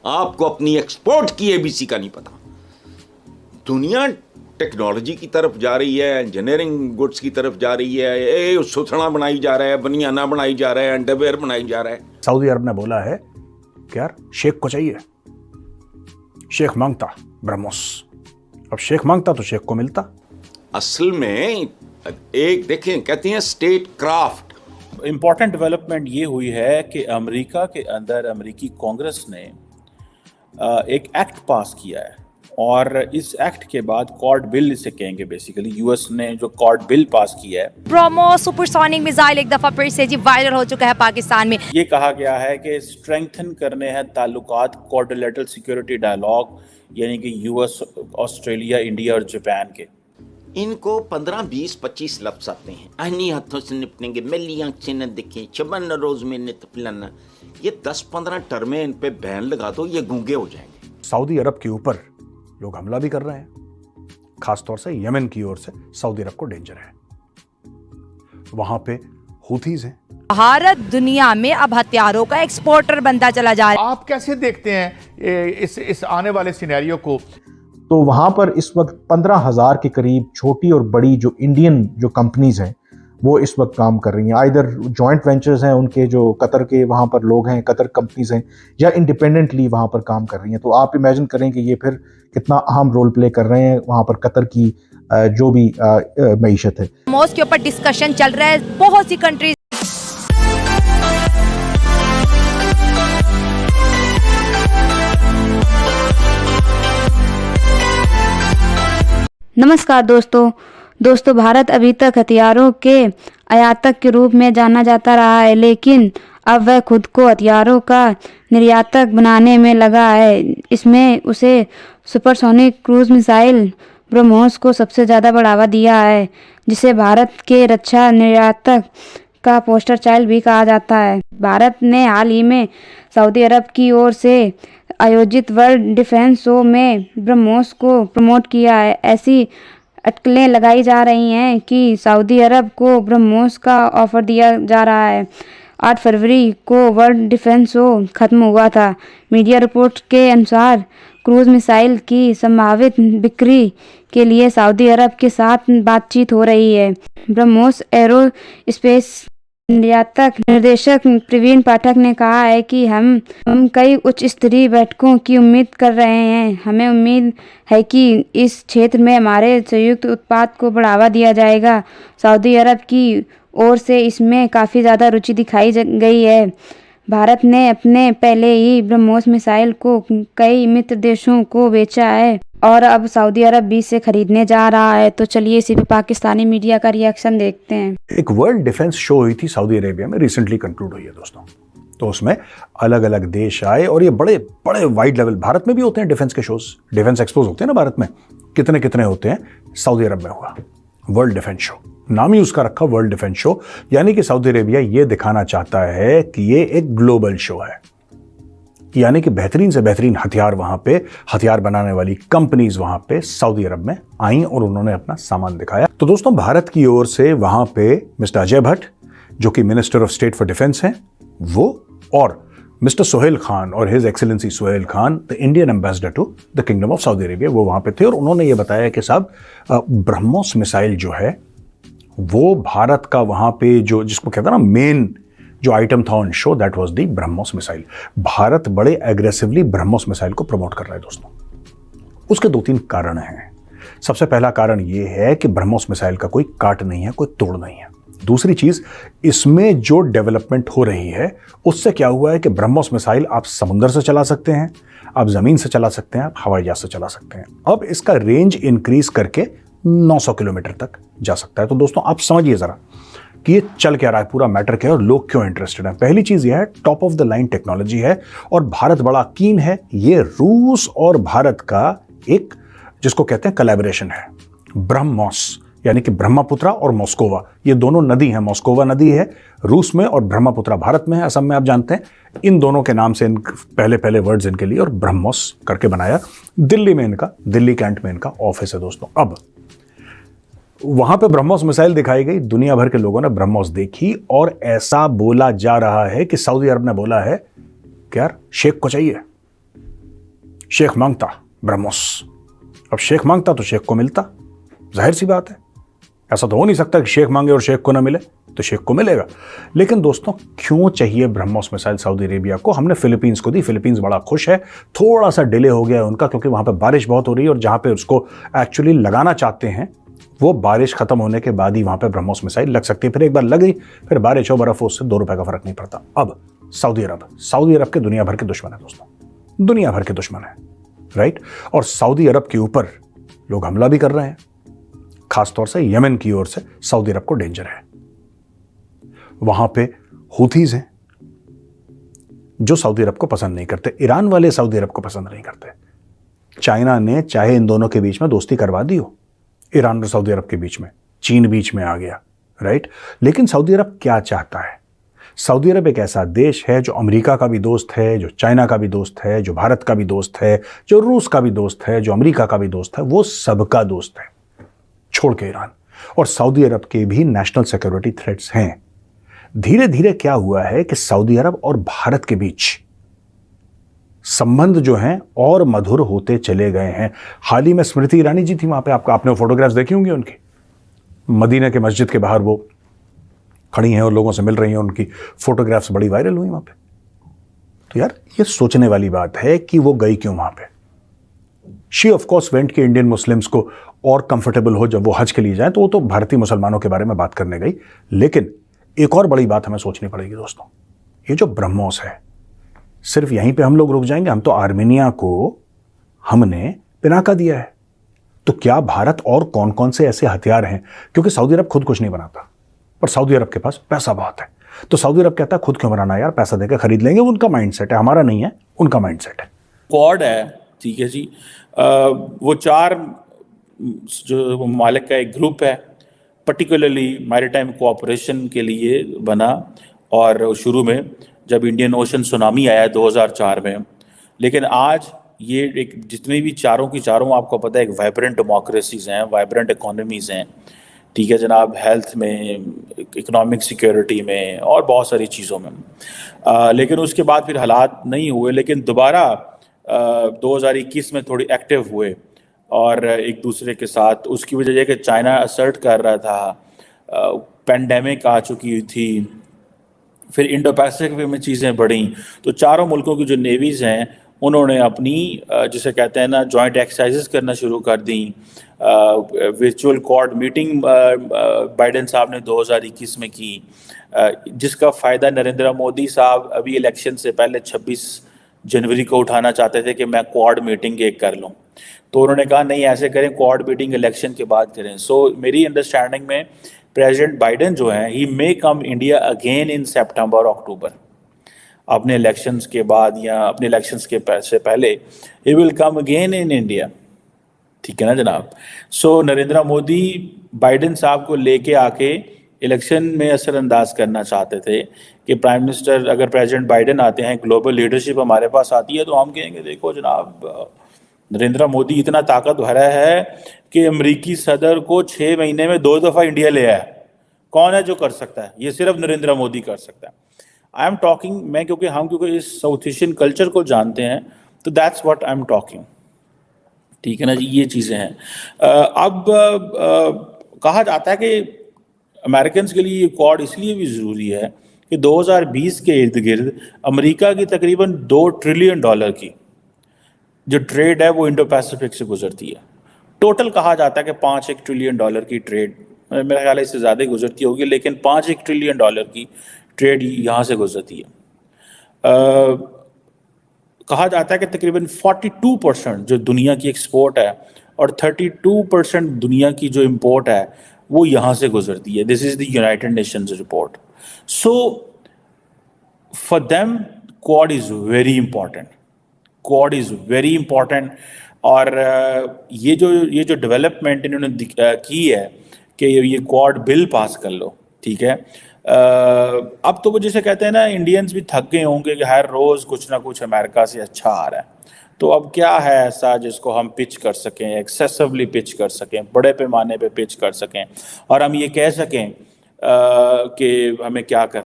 आपको अपनी एक्सपोर्ट की एबीसी का नहीं पता। दुनिया टेक्नोलॉजी की तरफ जा रही है, इंजीनियरिंग गुड्स की तरफ जा रही है, सुथना बनाई जा रहा है, बनियाना बनाई जा रहा है, अंडरवेयर बनाई जा रहा है। सऊदी अरब ने बोला है कि यार शेख को चाहिए, शेख मांगता ब्रह्मोस, अब शेख मांगता तो शेख को मिलता। असल में एक देखें, कहते हैं स्टेट क्राफ्ट। इम्पॉर्टेंट डेवलपमेंट ये हुई है कि अमेरिका के अंदर अमेरिकी कांग्रेस ने एक एक्ट पास किया है, और इस एक्ट के बाद कॉर्ड बिल इसे कहेंगे, बेसिकली यूएस ने जो कॉर्ड बिल पास किया है। ब्रह्मोस सुपरसोनिक मिसाइल एक दफा फिर से जी वायरल हो चुका है पाकिस्तान में। ये कहा गया है कि स्ट्रेंथन करने हैं ताल्लुकात, क्वाड्रिलेटरल सिक्योरिटी डायलॉग, यानी कि यूएस, ऑस्ट्रेलिया, इंडिया और जापान के। इनको 15, 20, 25 लफ्ज आते हैं। अन्य हाथों से निपटेंगे, मेली आंख से न दिखे, चबन न रोज में नित पिलाना। ये 10-15 टर्में इन पे बैन लगा दो, ये गूंगे हो जाएंगे। सऊदी अरब के ऊपर लोग हमला भी कर रहे हैं, खासतौर से यमन की ओर से सऊदी अरब को डेंजर है। वहां पे हुथीज हैं। भारत दुनिया में अब हथियारों का एक्सपोर्टर बनता चला जा रहा है। आप कैसे देखते हैं इस आने वाले सिनेरियो को? तो वहाँ पर इस वक्त 15,000 के करीब छोटी और बड़ी जो इंडियन जो कंपनीज हैं वो इस वक्त काम कर रही हैं। आइदर जॉइंट वेंचर्स हैं उनके, जो कतर के वहाँ पर लोग हैं, कतर कंपनीज हैं, या इंडिपेंडेंटली वहाँ पर काम कर रही हैं। तो आप इमेजिन करें कि ये फिर कितना अहम रोल प्ले कर रहे हैं वहाँ पर कतर की जो भी मईशत है। ब्रह्मोस के ऊपर डिस्कशन चल रहा है बहुत सी कंट्रीज। नमस्कार दोस्तों, भारत अभी तक हथियारों के आयातक के रूप में जाना जाता रहा है, लेकिन अब वह खुद को हथियारों का निर्यातक बनाने में लगा है। इसमें उसे सुपरसोनिक क्रूज मिसाइल ब्रह्मोस को सबसे ज़्यादा बढ़ावा दिया है, जिसे भारत के रक्षा निर्यातक का पोस्टर चाइल्ड भी कहा जाता है। भारत ने हाल ही में सऊदी अरब की ओर से आयोजित वर्ल्ड डिफेंस शो में ब्रह्मोस को प्रमोट किया है। ऐसी अटकलें लगाई जा रही हैं कि सऊदी अरब को ब्रह्मोस का ऑफर दिया जा रहा है। 8 फरवरी को वर्ल्ड डिफेंस शो खत्म हुआ था। मीडिया रिपोर्ट के अनुसार क्रूज मिसाइल की संभावित बिक्री के लिए सऊदी अरब के साथ बातचीत हो रही है। ब्रह्मोस एरोस्पेस निर्यातक निर्देशक प्रवीण पाठक ने कहा है कि हम कई उच्च स्तरीय बैठकों की उम्मीद कर रहे हैं। हमें उम्मीद है कि इस क्षेत्र में हमारे संयुक्त उत्पाद को बढ़ावा दिया जाएगा। सऊदी अरब की ओर से इसमें काफ़ी ज़्यादा रुचि दिखाई गई है। भारत ने अपने पहले ही ब्रह्मोस मिसाइल को कई मित्र देशों को बेचा है और अब सऊदी अरब भी इसे खरीदने जा रहा है। तो चलिए इसी पे पाकिस्तानी मीडिया का रिएक्शन देखते हैं। एक वर्ल्ड डिफेंस शो हुई थी सऊदी अरेबिया में, रिसेंटली कंक्लूड हुई है दोस्तों। तो उसमें अलग अलग देश आए और ये बड़े बड़े वाइड लेवल, भारत में भी होते हैं डिफेंस के शोज, डिफेंस एक्सपोज होते हैं ना भारत में, कितने कितने होते हैं। सऊदी अरब में हुआ वर्ल्ड डिफेंस शो, नाम ही उसका रखा वर्ल्ड डिफेंस शो, यानी कि सऊदी अरेबिया ये दिखाना चाहता है कि ये एक ग्लोबल शो है, यानी कि बेहतरीन से बेहतरीन हथियार वहां पे, हथियार बनाने वाली कंपनीज वहां पे सऊदी अरब में आई और उन्होंने अपना सामान दिखाया। तो दोस्तों भारत की ओर से वहां पे मिस्टर अजय भट्ट, जो कि minister of state for defence हैं, वो और मिस्टर सोहेल खान और his excellency Sohail Khan, the Indian ambassador to the kingdom of Saudi Arabia, वो वहां पे थे और उन्होंने ये बताया कि साहब ब्रह्मोस मिसाइल जो है वो भारत का वहां पे जो जिसको कहता है ना मेन जो आइटम था on show, that was the BrahMos missile. Bharat बड़े एग्रेसिवली ब्रह्मोस मिसाइल को प्रमोट कर रहा है दोस्तों। उसके 2-3 कारण हैं। सबसे पहला कारण यह है कि ब्रह्मोस मिसाइल का कोई काट नहीं है, कोई तोड़ नहीं है। दूसरी चीज, इसमें जो डेवलपमेंट हो रही है उससे क्या हुआ है कि ब्रह्मोस मिसाइल आप समुद्र से चला सकते हैं, आप जमीन से चला सकते हैं, आप हवाई जहाज से चला सकते हैं। अब इसका रेंज इंक्रीज करके 900 किलोमीटर तक जा सकता है। तो दोस्तों आप समझिए जरा कि ये चल क्या रहा है, पूरा मैटर क्या है और लोग क्यों इंटरेस्टेड हैं। पहली चीज ये है, top of the line technology है और भारत बड़ा कीन है। ये रूस और भारत का एक जिसको कहते हैं कोलैबोरेशन है। ब्रह्मोस यानी कि ब्रह्मपुत्रा और मॉस्कोवा, ये दोनों नदी हैं। मॉस्कोवा नदी है रूस में और ब्रह्मपुत्रा भारत में है, असम में आप जानते हैं। इन दोनों के नाम से पहले वर्ड्स इनके लिए और ब्रह्मोस करके बनाया। दिल्ली में इनका, दिल्ली कैंट में इनका ऑफिस है दोस्तों। अब वहां पे ब्रह्मोस मिसाइल दिखाई गई, दुनिया भर के लोगों ने ब्रह्मोस देखी और ऐसा बोला जा रहा है कि सऊदी अरब ने बोला है कि यार शेख को चाहिए, शेख मांगता ब्रह्मोस। अब शेख मांगता तो शेख को मिलता, जाहिर सी बात है। ऐसा तो हो नहीं सकता कि शेख मांगे और शेख को ना मिले, तो शेख को मिलेगा। लेकिन दोस्तों, क्यों चाहिए ब्रह्मोस मिसाइल सऊदी अरेबिया को? हमने फिलीपींस को दी, फिलीपींस बड़ा खुश है। थोड़ा सा डिले हो गया है उनका, क्योंकि वहां पे बारिश बहुत हो रही है और जहां पे उसको एक्चुअली लगाना चाहते हैं वो बारिश खत्म होने के बाद ही वहां पे ब्रह्मोस मिसाइल लग सकती है। फिर एक बार लग गई, फिर बारिश हो बर्फ हो, उससे 2 रुपए का फर्क नहीं पड़ता। अब सऊदी अरब के दुनिया भर के दुश्मन है दोस्तों, दुनिया भर के दुश्मन है, राइट। और सऊदी अरब के ऊपर लोग हमला भी कर रहे हैं, खासतौर से यमन की ओर से सऊदी अरब को डेंजर है। वहां पे हुथीज हैं जो सऊदी अरब को पसंद नहीं करते, ईरान वाले सऊदी अरब को पसंद नहीं करते। चाइना ने चाहे इन दोनों के बीच में दोस्ती करवा दी हो, ईरान और सऊदी अरब के बीच में, चीन बीच में आ गया, राइट। लेकिन सऊदी अरब क्या चाहता है? सऊदी अरब एक ऐसा देश है जो अमेरिका का भी दोस्त है, जो चाइना का भी दोस्त है, जो भारत का भी दोस्त है, जो रूस का भी दोस्त है, जो अमेरिका का भी दोस्त है, वो सबका दोस्त है छोड़ के ईरान। और सऊदी अरब के भी नेशनल सिक्योरिटी थ्रेट्स हैं। धीरे धीरे क्या हुआ है कि सऊदी अरब और भारत के बीच संबंध जो हैं और मधुर होते चले गए हैं। हाल ही में स्मृति ईरानी जी थी वहां पे, आपने फोटोग्राफ्स देखी होंगी उनकी, मदीना के मस्जिद के बाहर वो खड़ी हैं और लोगों से मिल रही हैं, उनकी फोटोग्राफ्स बड़ी वायरल हुई वहां पे। तो यार, ये सोचने वाली बात है कि वो गई क्यों वहां पे। शी ऑफ कोर्स वेंट कि इंडियन मुस्लिम्स को और कंफर्टेबल हो जब वो हज के लिए जाए, तो वो तो भारतीय मुसलमानों के बारे में बात करने गई। लेकिन एक और बड़ी बात हमें सोचनी पड़ेगी दोस्तों, ये जो ब्रह्मोस है, सिर्फ यहीं पे हम लोग रुक जाएंगे? हम तो आर्मेनिया को हमने पिनाका दिया है, तो क्या भारत और कौन कौन से ऐसे हथियार हैं? क्योंकि सऊदी अरब खुद कुछ नहीं बनाता, पर सऊदी अरब के पास पैसा बहुत है, तो सऊदी अरब कहता है खुद क्यों बनाना यार, पैसा देकर खरीद लेंगे। उनका माइंडसेट है, हमारा नहीं है, उनका माइंडसेट है। क्वाड है, ठीक है जी। वो 4 जो ममालिक का एक ग्रुप है, पर्टिकुलरली मैरीटाइम कोऑपरेशन के लिए बना, और शुरू में जब इंडियन ओशन सुनामी आया 2004 में। लेकिन आज ये एक जितनी भी चारों की चारों, आपको पता है, एक वाइब्रेंट डेमोक्रेसीज हैं, वाइब्रेंट इकोनॉमीज़ हैं, ठीक है जनाब, हेल्थ में, इकोनॉमिक सिक्योरिटी में और बहुत सारी चीज़ों में। लेकिन उसके बाद फिर हालात नहीं हुए, लेकिन दोबारा 2021 में थोड़ी एक्टिव हुए और एक दूसरे के साथ। उसकी वजह यह कि चाइना असर्ट कर रहा था, पेंडेमिक आ चुकी थी, फिर इंडो पैसिफिक में चीज़ें बढ़ी, तो चारों मुल्कों की जो नेवीज़ हैं उन्होंने अपनी जिसे कहते हैं ना जॉइंट एक्सरसाइजेस करना शुरू कर दी। वर्चुअल क्वाड मीटिंग बाइडेन साहब ने 2021 में की, जिसका फ़ायदा नरेंद्र मोदी साहब अभी इलेक्शन से पहले 26 जनवरी को उठाना चाहते थे कि मैं क्वाड मीटिंग एक कर लूँ, तो उन्होंने कहा नहीं ऐसे करें, क्वाड मीटिंग इलेक्शन के बाद करें। सो मेरी अंडरस्टैंडिंग में प्रेसिडेंट बाइडेन जो हैं, ही मे कम इंडिया अगेन इन सितंबर अक्टूबर, अपने इलेक्शंस के बाद या अपने इलेक्शंस के से पहले he will come again in India, ठीक है ना जनाब। सो नरेंद्र मोदी बाइडेन साहब को लेके आके इलेक्शन में असरअंदाज करना चाहते थे कि प्राइम मिनिस्टर, अगर प्रेसिडेंट बाइडेन आते हैं, ग्लोबल लीडरशिप हमारे पास आती है, तो हम कहेंगे देखो जनाब, नरेंद्र मोदी इतना ताकतवर है कि अमेरिकी सदर को 6 महीने में 2 दफ़ा इंडिया ले आया। कौन है जो कर सकता है? ये सिर्फ नरेंद्र मोदी कर सकता है। आई एम टॉकिंग, मैं क्योंकि इस साउथ एशियन कल्चर को जानते हैं, तो that's what I am talking, ठीक है ना जी। ये चीज़ें हैं। अब कहा जाता है कि अमेरिकन के लिए ये क्वाड इसलिए भी ज़रूरी है कि 2020 के इर्द गिर्द अमेरिका की तकरीबन $2 ट्रिलियन की जो ट्रेड है वो इंडो पैसिफिक से गुजरती है। टोटल कहा जाता है कि $5 ट्रिलियन की ट्रेड, मेरा ख्याल है इससे ज़्यादा गुजरती होगी, लेकिन $5 ट्रिलियन की ट्रेड यहाँ से गुजरती है। कहा जाता है कि तकरीबन 42% जो दुनिया की एक्सपोर्ट है और 32% दुनिया की जो इंपोर्ट है वो यहाँ से गुजरती है। This is the United Nations report. So for them quad is very important, quad is very important. और ये जो डेवलपमेंट इन्होंने की है कि ये क्वाड बिल पास कर लो, ठीक है। अब तो वो जैसे कहते हैं ना, इंडियंस भी थक गए होंगे कि हर रोज़ कुछ ना कुछ अमेरिका से अच्छा आ रहा है, तो अब क्या है ऐसा जिसको हम पिच कर सकें, एक्सेसिवली पिच कर सकें, बड़े पैमाने पे पिच कर सकें, और हम ये कह सकें कि हमें क्या कर